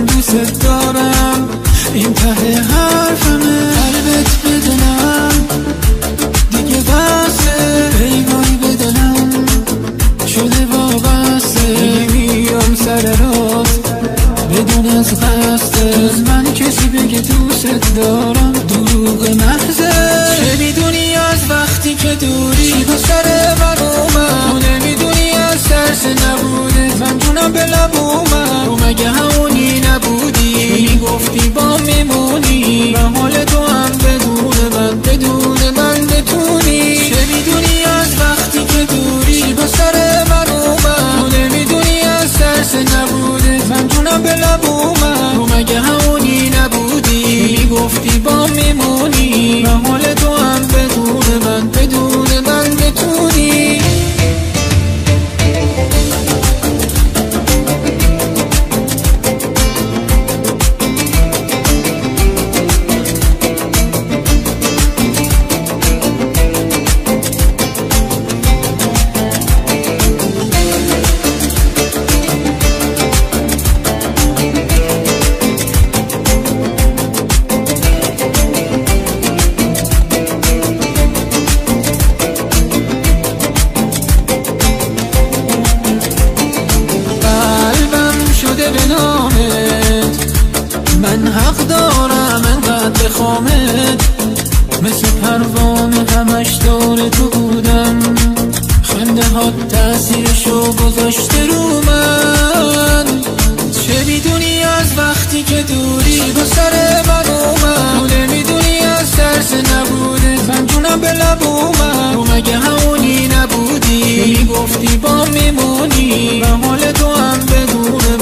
من دوست دارم، این ته حرفمه، قلبت بدونم دیگه بسه، پیگاهی بدونم شده وابسته، میام سر راست بدون از قصده، جز من کسی بگه دوست دارم دروغ محضه. چه میدونی از وقتی که دوری چی با سر من اومد، تو نمیدونی از ترس نبوده من جونم به لب اومد، تو مگه همونی نبودی که میگفتی با میمونی و حال تو هم بدون من بتونی. چه میدونی از وقتی که دوری چی با سر من اومد، تو نمیدونی از ترس نبوده من جونم به لب اومد، تو مگه همونی نبودی که میگفتی با میمونی و حال تو هم بدون من بتونی. من حق دارم انقدر بخوامت، مثل پروانه همش دور تو بودم، خنده ها تأثیرشو گذاشته رو من. چه میدونی از وقتی که دوری با سر من اومد، تو نمیدونی از ترس نبوده من جونم به لب اومد، تو مگه همونی نبودی که میگفتی با میمونی و حال تو هم بدون